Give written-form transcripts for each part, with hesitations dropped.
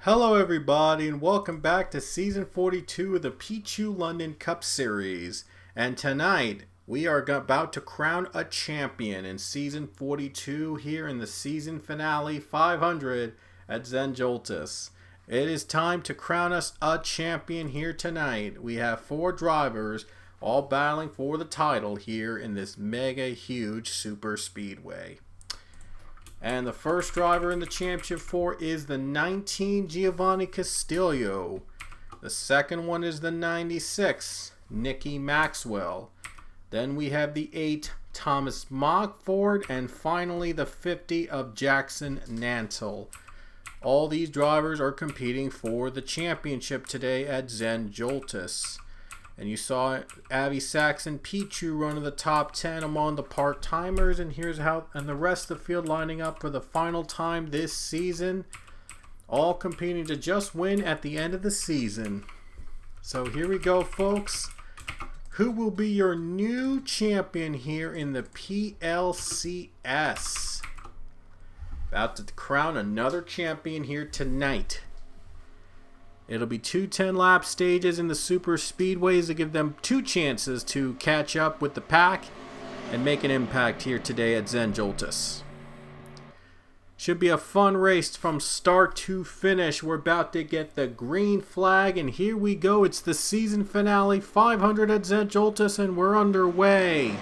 Hello everybody and welcome back to Season 42 of the Pichu London Cup Series. And tonight we are about to crown a champion in Season 42 here in the season finale 500 at Joltis. It is time to crown us a champion here tonight. We have 4 drivers all battling for the title here in this mega huge super speedway. And the first driver in the championship 4 is the 19 Giovanni Castillo. The second one is the 96 Nicky Maxwell. Then we have the 8 Thomas Mockford, and finally the 50 of Jackson Nantle. All these drivers are competing for the championship today at Joltis. And you saw Avi Saxon Pichu run in the top 10 among the part-timers, and here's how the rest of the field lining up for the final time this season, all competing to just win at the end of the season. So here we go, folks. Who will be your new champion here in the PLCS? About to crown another champion here tonight. It'll be 2 10-lap stages in the super speedways to give them 2 chances to catch up with the pack and make an impact here today at Joltis. Should be a fun race from start to finish. We're about to get the green flag, and here we go. It's the season finale 500 at Joltis, and we're underway.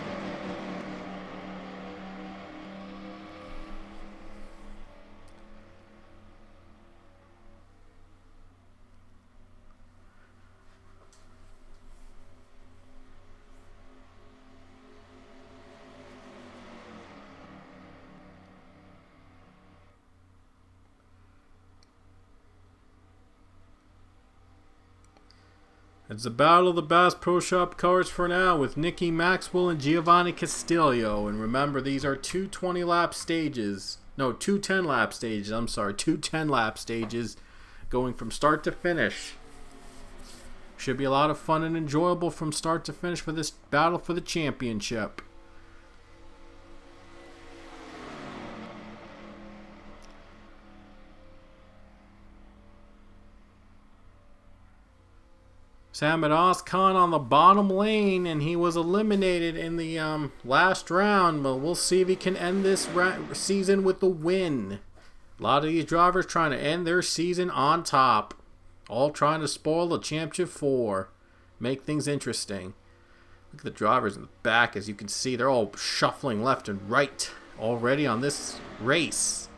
It's the battle of the Bass Pro Shop cars for now with Nicky Maxwell and Giovanni Castillo. And remember, these are 2 20-lap stages. No, 2 10-lap stages. I'm sorry, 2 10-lap stages going from start to finish. Should be a lot of fun and enjoyable from start to finish for this battle for the championship. Samad Khan on the bottom lane, and he was eliminated in the last round, but we'll see if he can end this season with the win. A lot of these drivers trying to end their season on top, all trying to spoil the championship 4, make things interesting. Look at the drivers in the back. As you can see, they're all shuffling left and right already on this race.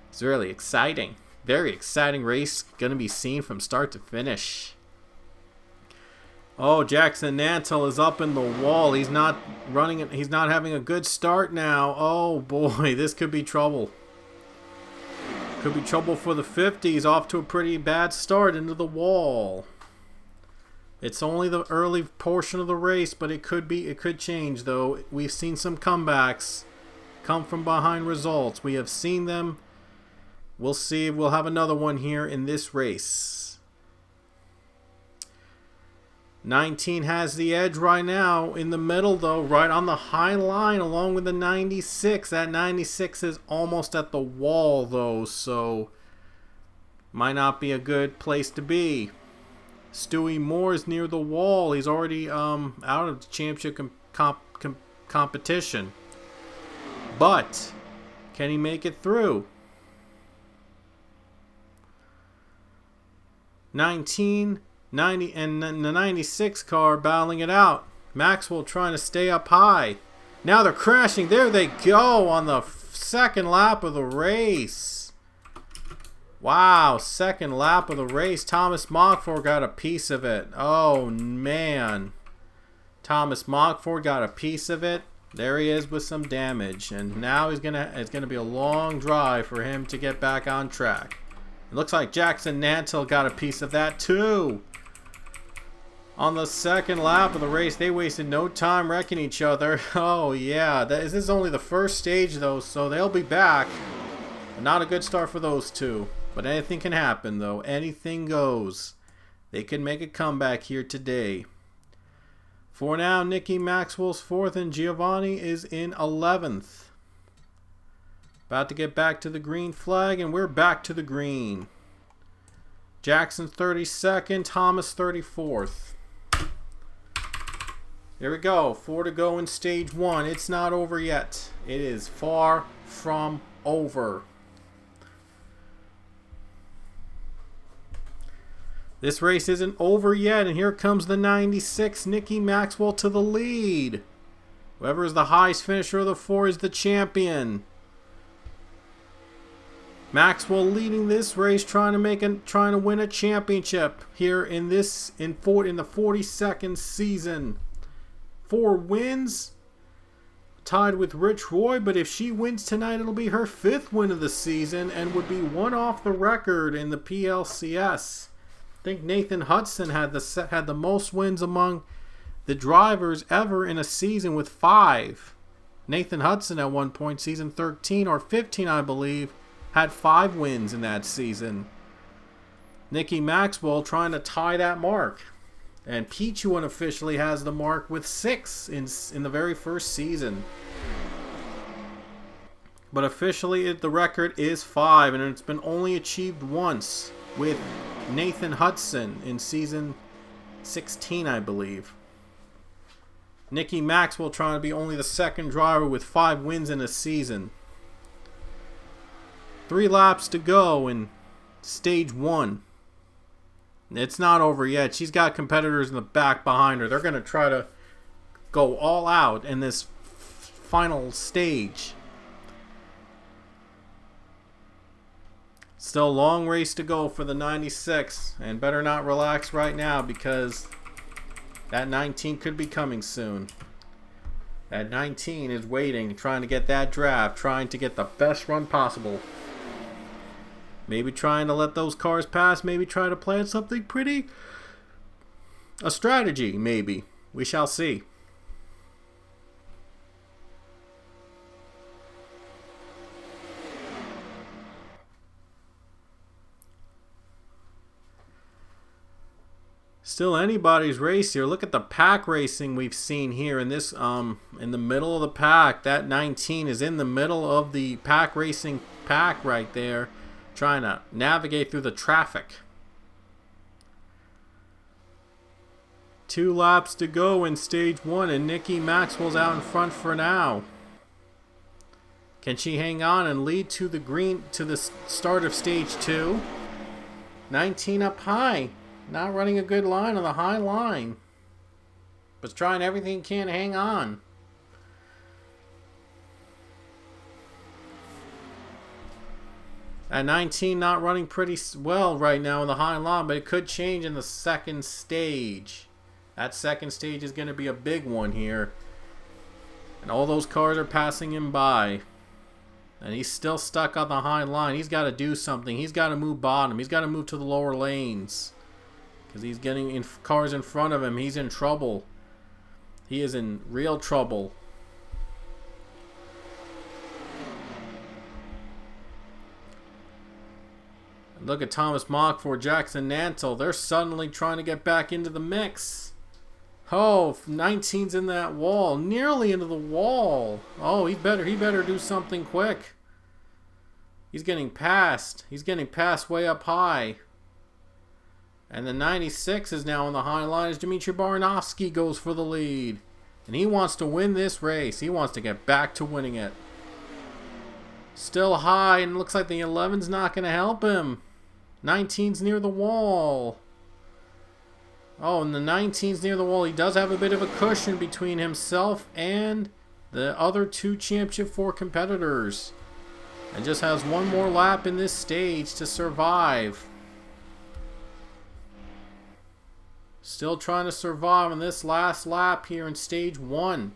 It's really exciting. Very exciting race, going to be seen from start to finish. Oh, Jackson Nantle is up in the wall. He's not running it. He's not having a good start now. Oh boy, this could be trouble. Could be trouble for the 50. He's off to a pretty bad start into the wall. It's only the early portion of the race, but it could change though. We've seen some comebacks come from behind results. We have seen them. We'll see if we'll have another one here in this race. 19 has the edge right now in the middle though, right on the high line along with the 96. That 96 is almost at the wall though, so might not be a good place to be. Stewie Moore is near the wall. He's already out of the championship competition. But can he make it through? 19, 90, and the 96 car battling it out. Maxwell trying to stay up high. Now they're crashing. There they go on the second lap of the race. Wow, second lap of the race. Thomas Mockford got a piece of it. Oh, man. Thomas Mockford got a piece of it. There he is with some damage. And now it's gonna be a long drive for him to get back on track. It looks like Jackson Nantle got a piece of that too. On the second lap of the race, they wasted no time wrecking each other. Oh yeah, this is only the first stage though, so they'll be back. But not a good start for those two. But anything can happen though. Anything goes. They can make a comeback here today. For now, Nicky Maxwell's 4th and Giovanni is in 11th. About to get back to the green flag, and we're back to the green. Jackson 32nd, Thomas 34th. Here we go. 4 to go in stage 1. It's not over yet. It is far from over. This race isn't over yet, and here comes the 96, Nikki Maxwell to the lead. Whoever is the highest finisher of the 4 is the champion. Maxwell leading this race, trying to win a championship here in the 42nd season. 4 wins, tied with Rich Roy, but if she wins tonight, it'll be her 5th win of the season and would be 1 off the record in the PLCS. I think Nathan Hudson had the most wins among the drivers ever in a season with 5. Nathan Hudson at one point, season 13 or 15, I believe, had 5 wins in that season. Nikki Maxwell trying to tie that mark. And Pichu unofficially has the mark with 6 in the very first season. But officially the record is 5, and it's been only achieved once with Nathan Hudson in season 16, I believe. Nikki Maxwell trying to be only the 2nd driver with 5 wins in a season. 3 laps to go in stage 1. It's not over yet. She's got competitors in the back behind her. They're going to try to go all out in this final stage. Still a long race to go for the 96. And better not relax right now, because that 19 could be coming soon. That 19 is waiting, trying to get that draft, trying to get the best run possible. Maybe trying to let those cars pass. Maybe try to plan something pretty. A strategy, maybe. We shall see. Still anybody's race here. Look at the pack racing we've seen here in this in the middle of the pack. That 19 is in the middle of the pack racing pack right there, trying to navigate through the traffic. 2 laps to go in stage 1, and Nikki Maxwell's out in front for now. Can she hang on and lead to the start of stage 2? 19 up high, not running a good line on the high line, but trying everything can to hang on. At 19, not running pretty well right now in the high line, but it could change in the 2nd stage. That 2nd stage is going to be a big one here. And all those cars are passing him by. And he's still stuck on the high line. He's got to do something. He's got to move bottom. He's got to move to the lower lanes. Because he's getting cars in front of him. He's in trouble. He is in real trouble. Look at Thomas Mockford, Jackson Nantle. They're suddenly trying to get back into the mix. Oh, 19's in that wall. Nearly into the wall. Oh, he better do something quick. He's getting passed. He's getting passed way up high. And the 96 is now on the high line as Dmitry Baranovsky goes for the lead. And he wants to win this race. He wants to get back to winning it. Still high, and it looks like the 11's not going to help him. 19's near the wall. Oh, and the 19's near the wall. He does have a bit of a cushion between himself and the other 2 Championship 4 competitors. And just has one more lap in this stage to survive. Still trying to survive on this last lap here in stage 1.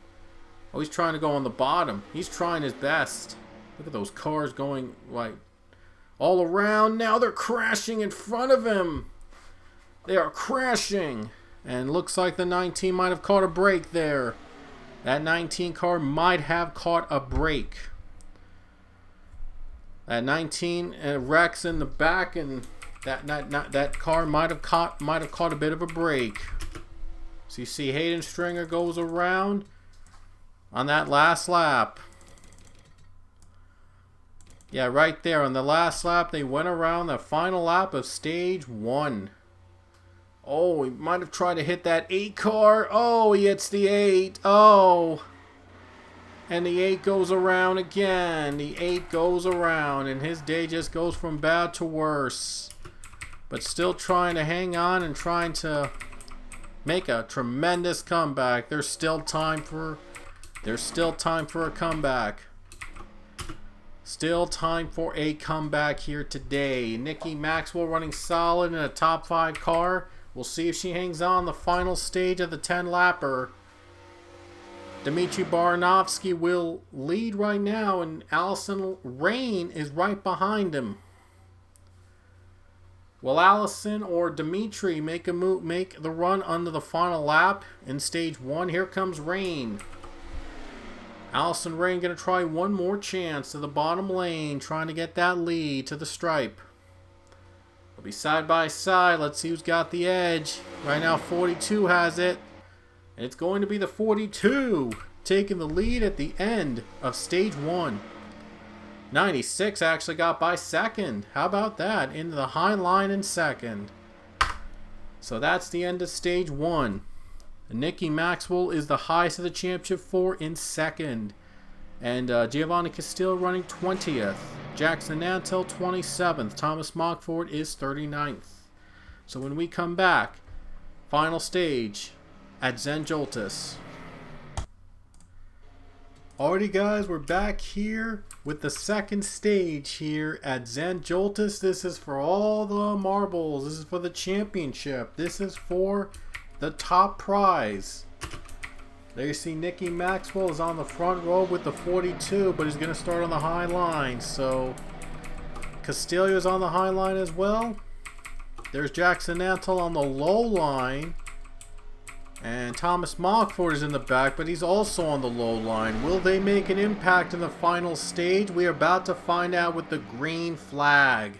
Oh, he's trying to go on the bottom. He's trying his best. Look at those cars going like all around. Now they're crashing in front of him. They are crashing. And looks like the 19 might have caught a break there. That 19 car might have caught a break. That 19 wrecks in the back, and that car might have caught a bit of a break. So you see Hayden Stringer goes around on that last lap. Yeah, right there on the last lap, they went around the final lap of stage 1. Oh, he might have tried to hit that 8 car. Oh, he hits the 8. Oh. And the 8 goes around again. The 8 goes around, and his day just goes from bad to worse. But still trying to hang on and trying to make a tremendous comeback. There's still time for a comeback. Still time for a comeback here today. Nikki Maxwell running solid in a top 5 car. We'll see if she hangs on the final stage of the 10-lapper. Dmitry Baranovsky will lead right now, and Allison Rain is right behind him. Will Allison or Dmitry make the run under the final lap in stage 1? Here comes Rain. Allison Rain going to try one more chance to the bottom lane, trying to get that lead to the stripe. They'll be side by side. Let's see who's got the edge. Right now 42 has it. And it's going to be the 42 taking the lead at the end of stage 1. 96 actually got by second. How about that? Into the high line in second. So that's the end of stage 1. Nikki Maxwell is the highest of the championship for in second. And Giovanni Castillo running 20th. Jackson Nantel 27th. Thomas Mockford is 39th. So when we come back, final stage at Joltis. Alrighty guys, we're back here with the second stage here at Joltis. This is for all the marbles. This is for the championship. This is for the top prize. There you see Nikki Maxwell is on the front row with the 42, but he's going to start on the high line. So Castillo is on the high line as well. There's Jackson Nantel on the low line. And Thomas Mockford is in the back, but he's also on the low line. Will they make an impact in the final stage? We are about to find out with the green flag.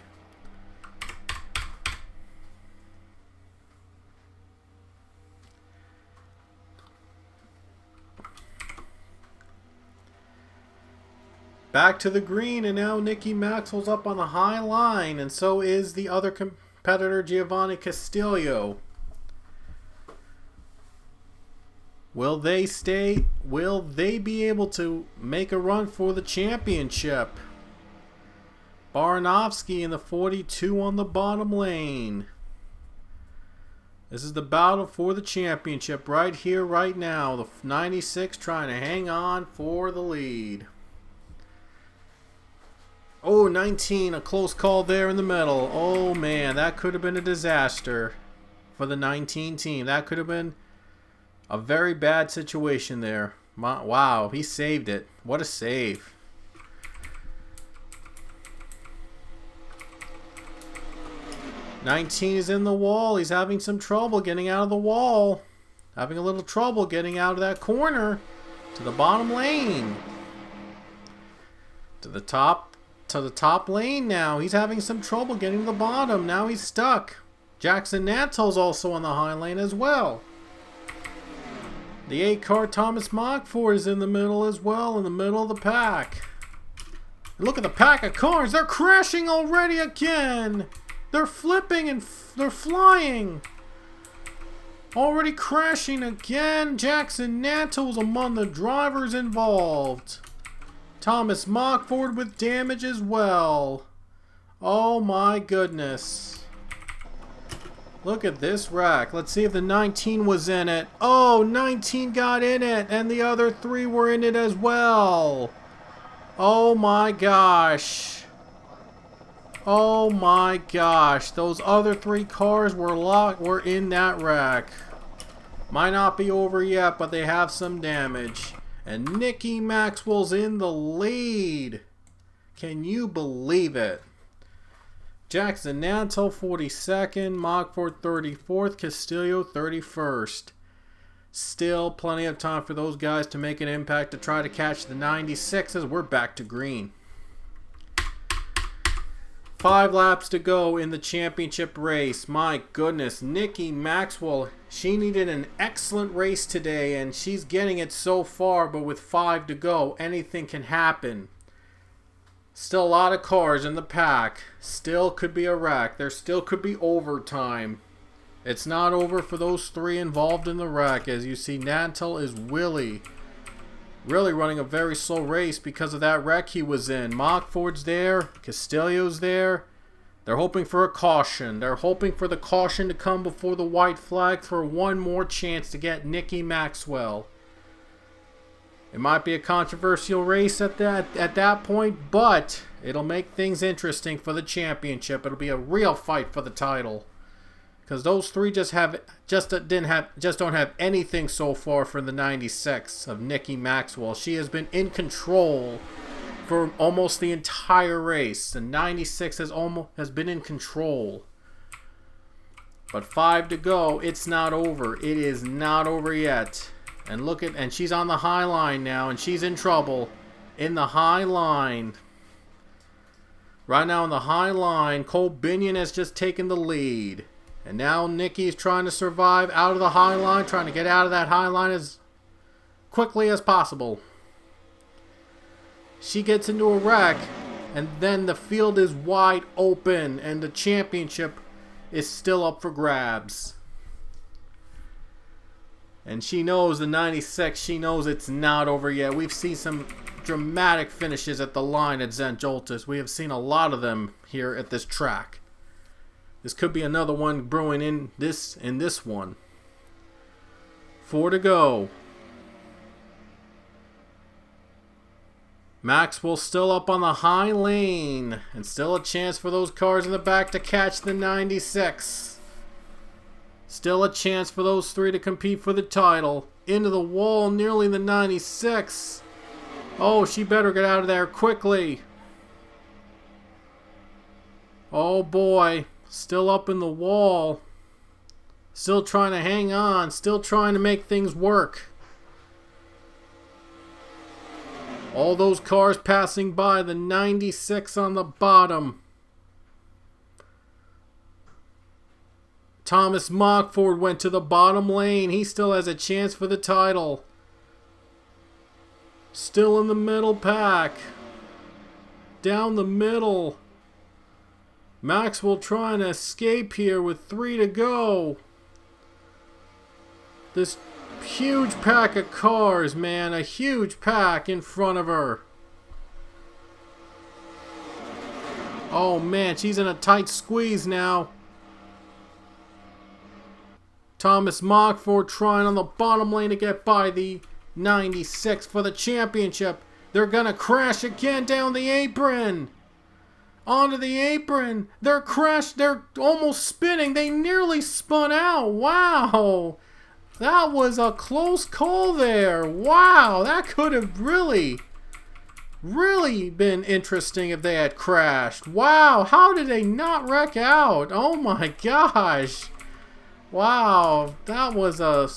Back to the green, and now Nikki Maxwell's up on the high line, and so is the other competitor, Giovanni Castillo. Will they stay? Will they be able to make a run for the championship? Baranovsky in the 42 on the bottom lane. This is the battle for the championship right here, right now. The 96 trying to hang on for the lead. Oh, 19, a close call there in the middle. Oh man, that could have been a disaster for the 19 team. That could have been a very bad situation there. Wow, he saved it. What a save. "19 is in the wall. He's having some trouble getting out of the wall. Having a little trouble getting out of that corner to the bottom lane. To the top lane now. He's having some trouble getting to the bottom. Now he's stuck. Jackson Nantel's also on the high lane as well. The 8 car Thomas Mockford is in the middle as well, in the middle of the pack. And look at the pack of cars. They're crashing already again. They're flipping and they're flying. Already crashing again. Jackson Nantel's among the drivers involved. Thomas Mockford with damage as well. Oh my goodness. Look at this wreck. Let's see if the 19 was in it. Oh, 19 got in it, and the other 3 were in it as well. Oh my gosh. Oh my gosh. Those other 3 cars were in that wreck. Might not be over yet, but they have some damage. And Nikki Maxwell's in the lead. Can you believe it? Jackson Nantel 42nd, Mockford 34th, Castillo 31st. Still plenty of time for those guys to make an impact to try to catch the 96s. We're back to green. 5 laps to go in the championship race. My goodness, Nikki Maxwell, she needed an excellent race today, and she's getting it so far, but with 5 to go, anything can happen. Still a lot of cars in the pack. Still could be a wreck. There still could be overtime. It's not over for those three involved in the wreck. As you see, Nantel is really running a very slow race because of that wreck he was in. Mockford's there. Castillo's there. They're hoping for a caution. They're hoping for the caution to come before the white flag for one more chance to get Nicky Maxwell. It might be a controversial race at that point, but it'll make things interesting for the championship. It'll be a real fight for the title, because those three just don't have anything so far for the 96 of Nicky Maxwell. She has been in control for almost the entire race. The 96 has been in control. But 5 to go. It's not over. It is not over yet. And she's on the high line now, and she's in trouble. In the high line. Right now in the high line, Cole Binion has just taken the lead. And now Nicky's trying to survive out of the high line, trying to get out of that high line as quickly as possible. She gets into a wreck, and then the field is wide open, and the championship is still up for grabs. And she knows, the 96, she knows it's not over yet. We've seen some dramatic finishes at the line at Joltis. We have seen a lot of them here at this track. This could be another one brewing in this one. 4 to go. Maxwell still up on the high lane. And still a chance for those cars in the back to catch the 96. Still a chance for those three to compete for the title. Into the wall, nearly the 96. Oh, she better get out of there quickly. Oh boy. Still up in the wall. Still trying to hang on. Still trying to make things work. All those cars passing by. The 96 on the bottom. Thomas Mockford went to the bottom lane. He still has a chance for the title. Still in the middle pack. Down the middle. Maxwell trying to escape here with 3 to go. This huge pack of cars, man. A huge pack in front of her. Oh, man. She's in a tight squeeze now. Thomas Mockford trying on the bottom lane to get by the 96 for the championship. They're going to crash again down the apron. Onto the apron. They're almost spinning. They nearly spun out. Wow. That was a close call there. Wow. That could have really been interesting if they had crashed. Wow. How did they not wreck out? Oh my gosh. Wow, that was a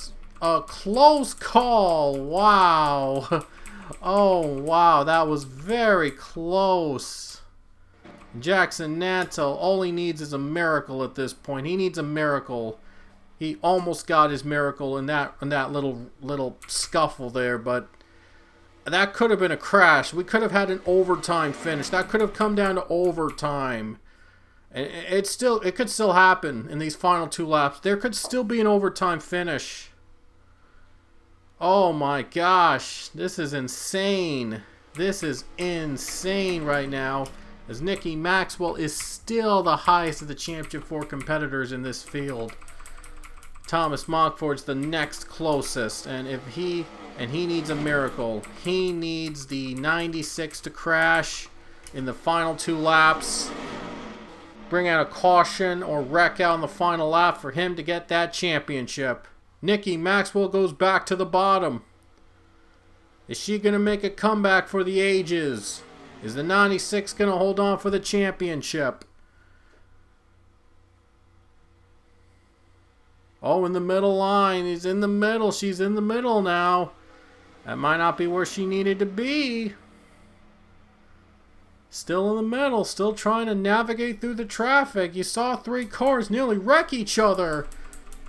close call. Wow. Oh, wow, that was very close. Jackson Nantel, all he needs is a miracle at this point. He needs a miracle. He almost got his miracle in that little scuffle there, but that could have been a crash. We could have had an overtime finish. That could have come down to overtime. It could still happen in these final 2 laps. There could still be an overtime finish. Oh my gosh. This is insane. This is insane right now. As Nicky Maxwell is still the highest of the Championship 4 competitors in this field. Thomas Mockford's the next closest. And he needs a miracle. He needs the 96 to crash in the final 2 laps. Bring out a caution or wreck out in the final lap for him to get that championship. Nicky Maxwell goes back to the bottom. Is she going to make a comeback for the ages? Is the 96 going to hold on for the championship? Oh, in the middle line. He's in the middle. She's in the middle now. That might not be where she needed to be. Still in the middle, still trying to navigate through the traffic. You saw 3 cars nearly wreck each other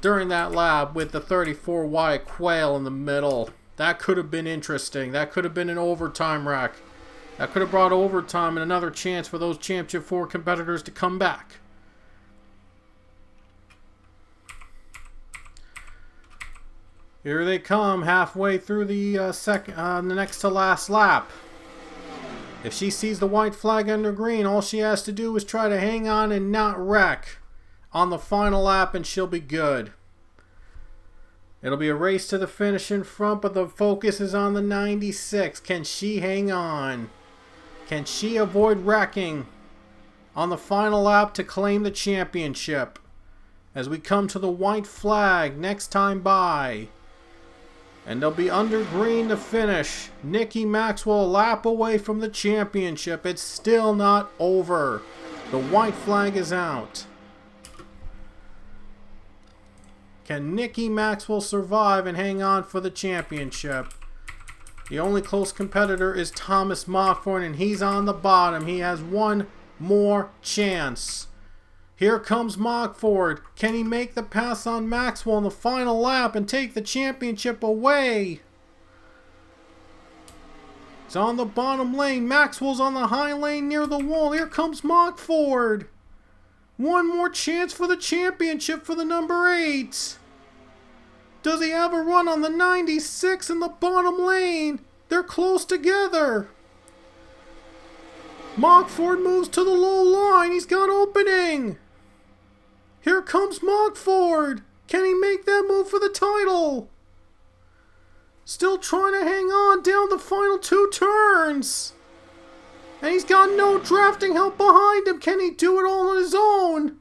during that lap with the 34 Wyatt Quayle in the middle. That could have been interesting. That could have been an overtime wreck. That could have brought overtime and another chance for those Championship 4 competitors to come back. Here they come halfway through the the next to last lap. If she sees the white flag under green, all she has to do is try to hang on and not wreck on the final lap, and she'll be good. It'll be a race to the finish in front, but the focus is on the 96. Can she hang on? Can she avoid wrecking on the final lap to claim the championship? As we come to the white flag next time by. And they'll be under green to finish. Nikki Maxwell a lap away from the championship. It's still not over. The white flag is out. Can Nikki Maxwell survive and hang on for the championship? The only close competitor is Thomas Mockford, and he's on the bottom. He has one more chance. Here comes Mockford. Can he make the pass on Maxwell in the final lap and take the championship away? He's on the bottom lane. Maxwell's on the high lane near the wall. Here comes Mockford. One more chance for the championship for the number 8. Does he have a run on the 96 in the bottom lane? They're close together. Mockford moves to the low line. He's got opening. Here comes Mockford. Can he make that move for the title? Still trying to hang on down the final 2 turns. And he's got no drafting help behind him. Can he do it all on his own?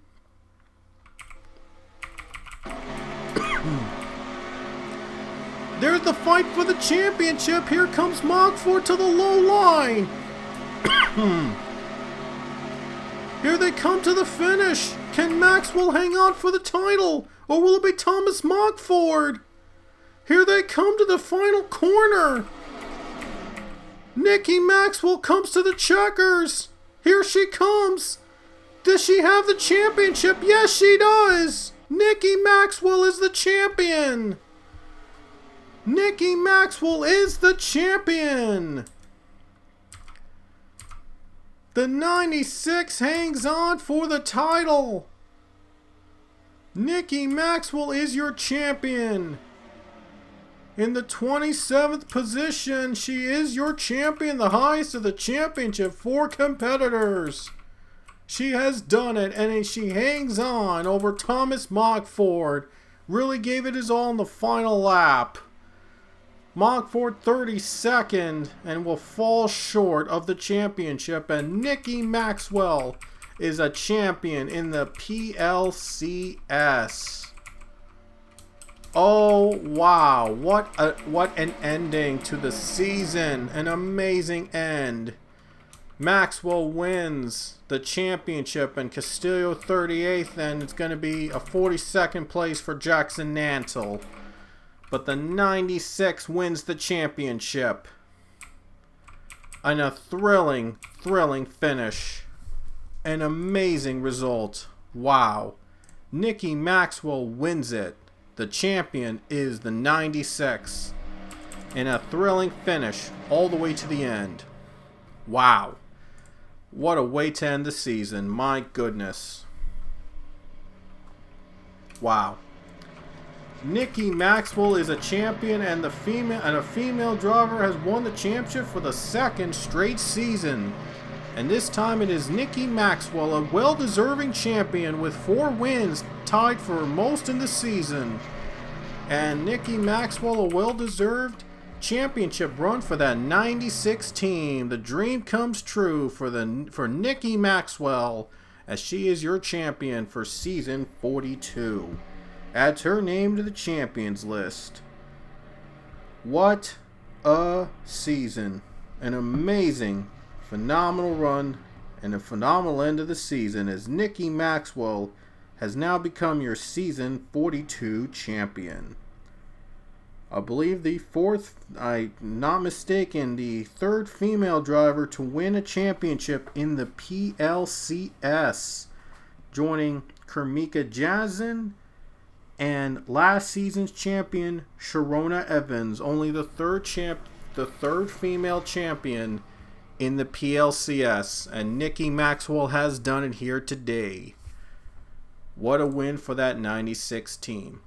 There's the fight for the championship. Here comes Mockford to the low line. Here they come to the finish. Can Maxwell hang on for the title? Or will it be Thomas Mockford? Here they come to the final corner. Nikki Maxwell comes to the checkers. Here she comes. Does she have the championship? Yes, she does. Nikki Maxwell is the champion. Nikki Maxwell is the champion. The 96 hangs on for the title. Nikki Maxwell is your champion. In the 27th position, she is your champion, the highest of the championship for competitors. She has done it, and she hangs on over Thomas Mockford. Really gave it his all in the final lap. Mockford 32nd and will fall short of the championship, and Nikki Maxwell is a champion in the PLCS. Oh wow, what an ending to the season. An amazing end. Maxwell wins the championship and Castillo 38th, and it's going to be a 42nd place for Jackson Nantle. But the 96 wins the championship. And a thrilling finish. An amazing result. Wow. Nikki Maxwell wins it. The champion is the 96. In a thrilling finish all the way to the end. Wow. What a way to end the season. My goodness. Wow. Nikki Maxwell is a champion, and a female driver has won the championship for the 2nd straight season. And this time it is Nikki Maxwell, a well-deserving champion with 4 wins, tied for most in the season. And Nikki Maxwell, a well-deserved championship run for that 96 team. The dream comes true for Nikki Maxwell, as she is your champion for season 42. Adds her name to the champions list. What a season. An amazing, phenomenal run and a phenomenal end of the season, as Nikki Maxwell has now become your season 42 champion. I believe the 4th, I'm not mistaken, the 3rd female driver to win a championship in the PLCS, joining Kermika Jazin and last season's champion Sharona Evans. Only the third female champion in the PLCS, and Nicky Maxwell has done it here today. What a win for that 96 team.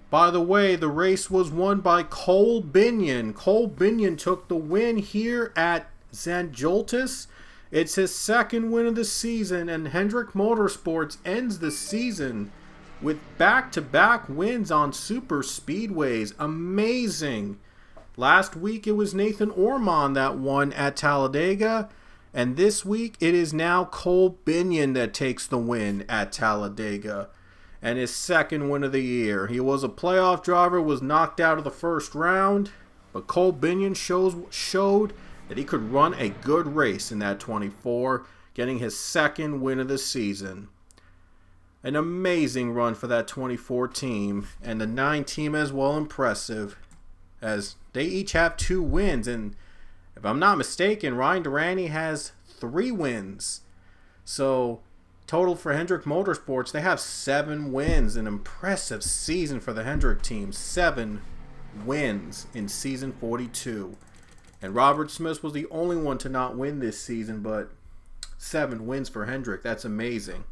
By the way, the race was won by Cole Binion. Cole Binion took the win here at Joltis. It's his second win of the season, and Hendrick Motorsports ends the season with back-to-back wins on super speedways. Amazing. Last week it was Nathan Ormond that won at Talladega, and this week it is now Cole Binion that takes the win at Talladega, and his second win of the year. He was a playoff driver, was knocked out of the first round, but Cole Binion showed that he could run a good race in that 24, getting his second win of the season. An amazing run for that 24 team, and the 9 team as well impressive, as they each have 2 wins, and if I'm not mistaken, Ryan Durante has 3 wins. So total for Hendrick Motorsports, they have 7 wins. An impressive season for the Hendrick team. 7 wins in season 42. And Robert Smith was the only one to not win this season, but 7 wins for Hendrick. That's amazing.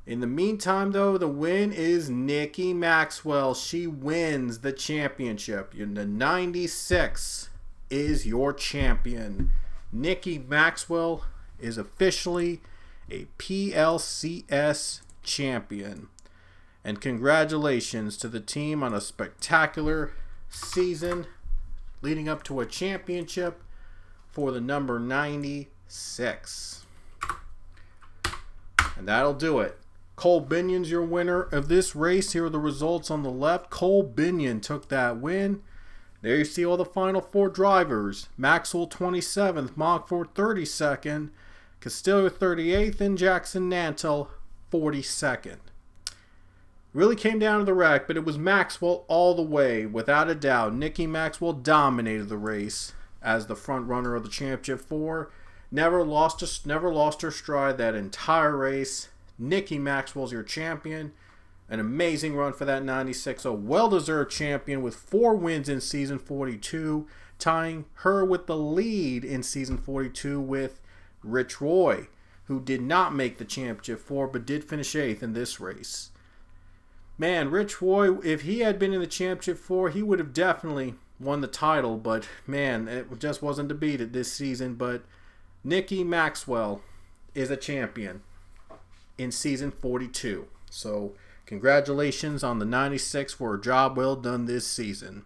In the meantime, though, the win is Nicky Maxwell. She wins the championship. The 96 is your champion. Nicky Maxwell is officially a PLCS champion. And congratulations to the team on a spectacular season leading up to a championship for the number 96. And that'll do it. Cole Binion's your winner of this race. Here are the results on the left. Cole Binion took that win. There you see all the final 4 drivers. Maxwell 27th, Mockford 32nd, Castillo 38th, and Jackson Nantel 42nd. Really came down to the wreck, but it was Maxwell all the way, without a doubt. Nicky Maxwell dominated the race as the front runner of the Championship 4. Never lost her stride that entire race. Nicky Maxwell's your champion. An amazing run for that 96. A well-deserved champion with 4 wins in season 42, tying her with the lead in season 42 with Rich Roy, who did not make the Championship 4 but did finish 8th in this race. Man, Rich Roy, if he had been in the Championship 4, he would have definitely won the title, but man, it just wasn't to beat it this season. But Nicky Maxwell is a champion in season 42. So congratulations on the 96 for a job well done this season.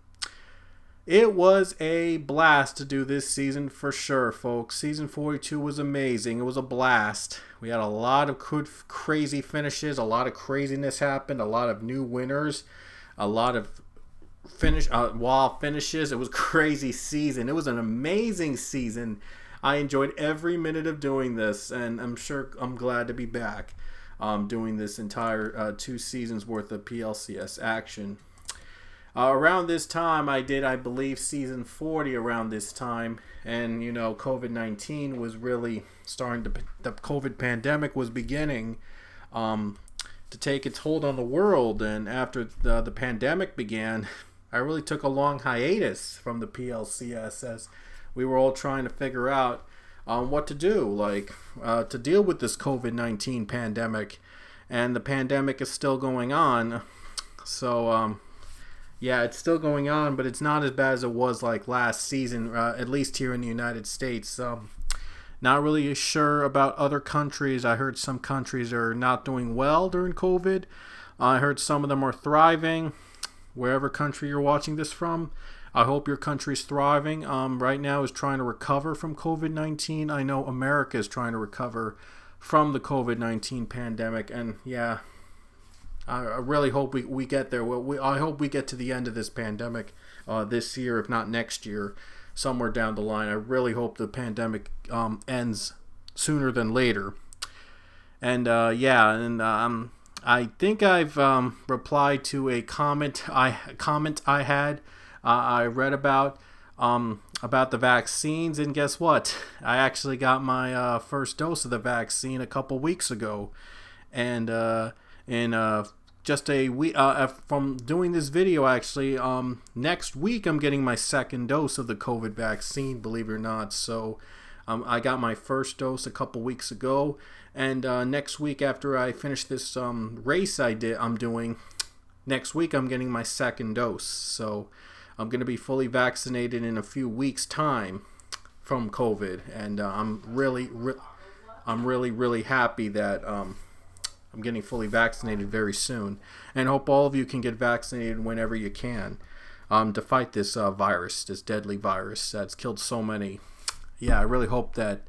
It was a blast to do this season for sure, folks. Season 42 was amazing. It was a blast. We had a lot of good, crazy finishes. A lot of craziness happened. A lot of new winners. A lot of wild finishes. It was a crazy season. It was an amazing season. I enjoyed every minute of doing this, and I'm glad to be back doing this entire 2 seasons worth of PLCS action. Around this time, I believe, season 40 around this time, and COVID-19 was really starting to, the COVID pandemic was beginning to take its hold on the world, and after the pandemic began, I really took a long hiatus from the PLCS as we were all trying to figure out what to do, to deal with this COVID-19 pandemic, and the pandemic is still going on. So, yeah, it's still going on, but it's not as bad as it was last season, at least here in the United States. Not really sure about other countries. I heard some countries are not doing well during COVID. I heard some of them are thriving. Wherever country you're watching this from, I hope your country's thriving. Right now is trying to recover from COVID-19. I know America is trying to recover from the COVID-19 pandemic, and yeah, I really hope we get there. I hope we get to the end of this pandemic this year, if not next year, somewhere down the line. I really hope the pandemic ends sooner than later. And I think I've replied to a comment I had. I read about the vaccines, and guess what? I actually got my first dose of the vaccine a couple weeks ago, and just a week from doing this video. Actually, next week I'm getting my second dose of the COVID vaccine, believe it or not. So I got my first dose a couple weeks ago, and next week after I finish this race I'm doing, next week I'm getting my second dose. So I'm going to be fully vaccinated in a few weeks' time from COVID, and I'm really happy that I'm getting fully vaccinated very soon, and hope all of you can get vaccinated whenever you can, to fight this virus, this deadly virus that's killed so many. Yeah, I really hope that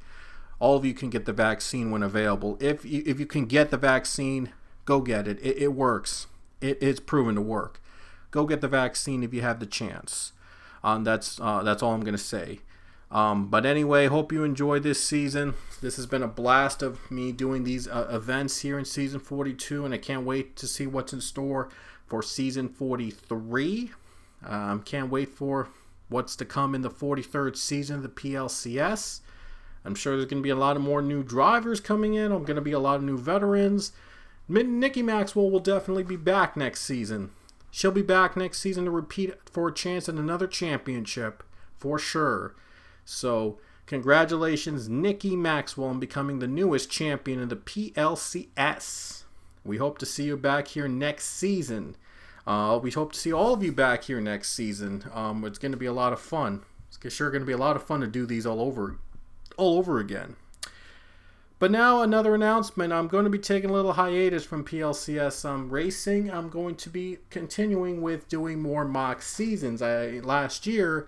all of you can get the vaccine when available. If you can get the vaccine, go get it. It works. It's proven to work. Go get the vaccine if you have the chance. That's all I'm gonna say. But anyway, hope you enjoyed this season. This has been a blast of me doing these events here in season 42, and I can't wait to see what's in store for season 43. Can't wait for what's to come in the 43rd season of the PLCS. I'm sure there's going to be a lot of more new drivers coming in. I'm going to be a lot of new veterans. Nikki Maxwell will definitely be back next season. She'll be back next season to repeat for a chance at another championship, for sure. So, congratulations, Nikki Maxwell, on becoming the newest champion of the PLCS. We hope to see you back here next season. We hope to see all of you back here next season. It's going to be a lot of fun. It's sure going to be a lot of fun to do these all over again. But now another announcement. I'm going to be taking a little hiatus from PLCS racing. I'm going to be continuing with doing more mock seasons. Last year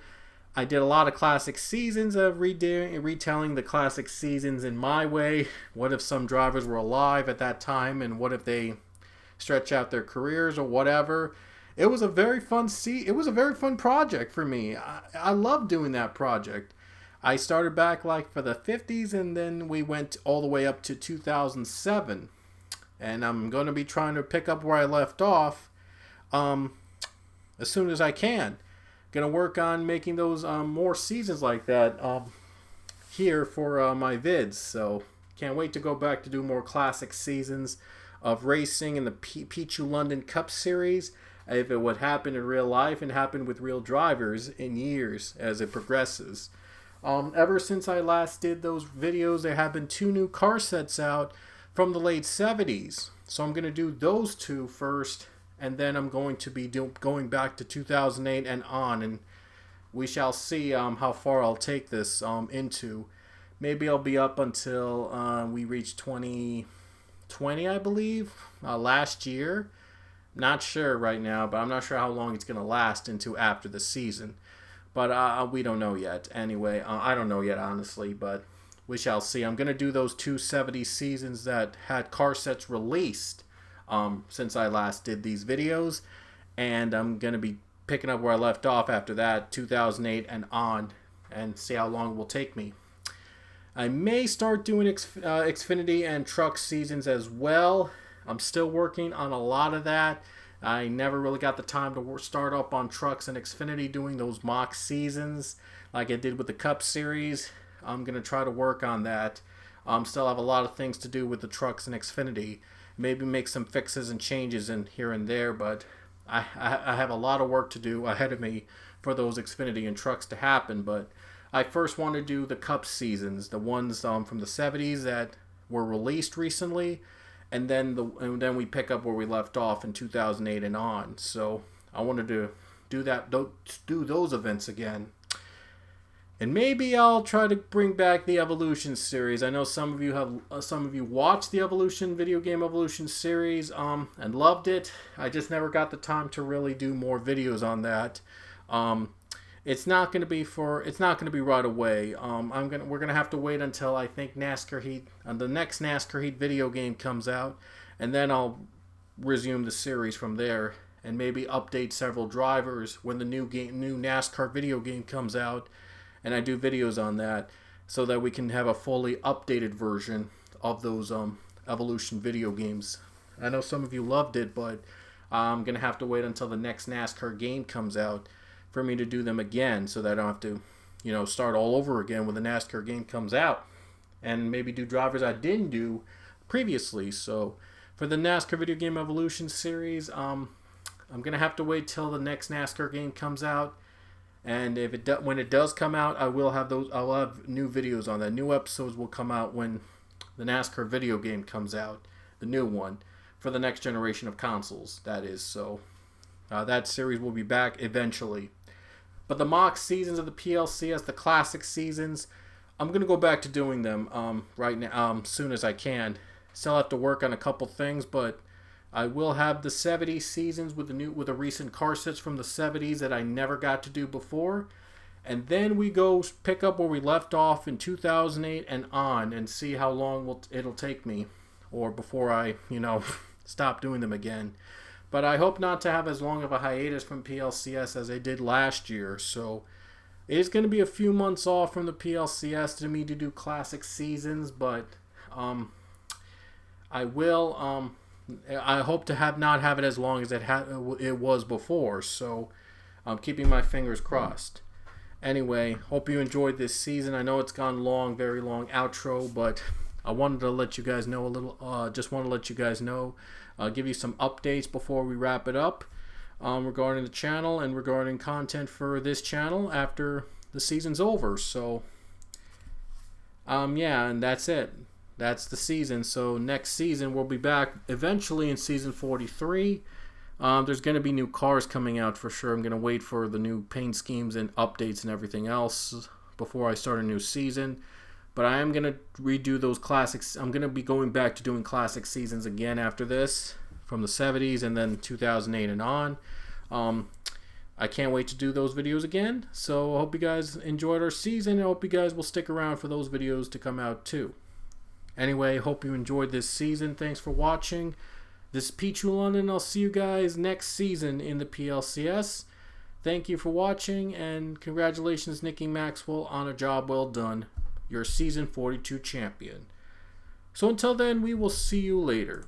I did a lot of classic seasons of retelling the classic seasons in my way. What if some drivers were alive at that time, and what if they stretch out their careers or whatever. It was a very fun project for me. I love doing that project. I started back like for the 50s, and then we went all the way up to 2007. And I'm going to be trying to pick up where I left off as soon as I can. Going to work on making those more seasons like that here for my vids. So can't wait to go back to do more classic seasons of racing in the Pichu London Cup Series, if it would happen in real life and happen with real drivers in years as it progresses. Ever since I last did those videos, there have been 2 new car sets out from the late 70s. So I'm going to do those 2 first, and then I'm going to be going back to 2008 and on, and we shall see how far I'll take this into. Maybe I'll be up until we reach 2020, I believe, last year. Not sure right now, but I'm not sure how long it's going to last into after the season. But we don't know yet. Anyway, I don't know yet, honestly, but we shall see. I'm going to do those 270 seasons that had car sets released since I last did these videos. And I'm going to be picking up where I left off after that, 2008 and on, and see how long it will take me. I may start doing Xfinity and truck seasons as well. I'm still working on a lot of that. I never really got the time to start up on trucks and Xfinity doing those mock seasons like I did with the Cup Series. I'm going to try to work on that. Still have a lot of things to do with the trucks and Xfinity. Maybe make some fixes and changes in here and there, but I have a lot of work to do ahead of me for those Xfinity and trucks to happen. But I first want to do the Cup seasons, the ones from the 70s that were released recently, and then we pick up where we left off in 2008 and on. So I wanted to do those events again. And maybe I'll try to bring back the Evolution series. I know some of you watched the video game Evolution series and loved it. I just never got the time to really do more videos on that. It's not going to be right away. We're going to have to wait until I think NASCAR Heat, the next NASCAR Heat video game comes out, and then I'll resume the series from there and maybe update several drivers when the new NASCAR video game comes out, and I do videos on that so that we can have a fully updated version of those Evolution video games. I know some of you loved it, but I'm going to have to wait until the next NASCAR game comes out for me to do them again, so that I don't have to, start all over again when the NASCAR game comes out, and maybe do drivers I didn't do previously. So For the NASCAR Video Game Evolution series, I'm gonna have to wait till the next NASCAR game comes out, and when it does come out, I'll have new videos on that. New episodes will come out when the NASCAR video game comes out, the new one, for the next generation of consoles. That is, so that series will be back eventually. But the mock seasons of the PLCS, the classic seasons, I'm gonna go back to doing them right now, soon as I can. Still have to work on a couple things, but I will have the 70s seasons with the recent car sets from the 70s that I never got to do before. And then we go pick up where we left off in 2008 and on, and see how long it'll take me, or before I, stop doing them again. But I hope not to have as long of a hiatus from PLCS as I did last year. So it's going to be a few months off from the PLCS to me to do classic seasons, but I will. I hope to not have it as long as it was before. So I'm keeping my fingers crossed. Anyway, hope you enjoyed this season. I know it's gone long, very long outro, but I wanted to let you guys know a little. Just want to let you guys know, give you some updates before we wrap it up regarding the channel and regarding content for this channel after the season's over. So, yeah, and that's it. That's the season. So next season we'll be back eventually in season 43. There's going to be new cars coming out for sure. I'm going to wait for the new paint schemes and updates and everything else before I start a new season. But I am going to redo those classics. I'm going to be going back to doing classic seasons again after this, from the 70s and then 2008 and on. I can't wait to do those videos again. So I hope you guys enjoyed our season. I hope you guys will stick around for those videos to come out too. Anyway, hope you enjoyed this season. Thanks for watching. This is Pichu London. I'll see you guys next season in the PLCS. Thank you for watching, and congratulations, Nicky Maxwell, on a job well done. You're Season 42 champion. So until then, we will see you later.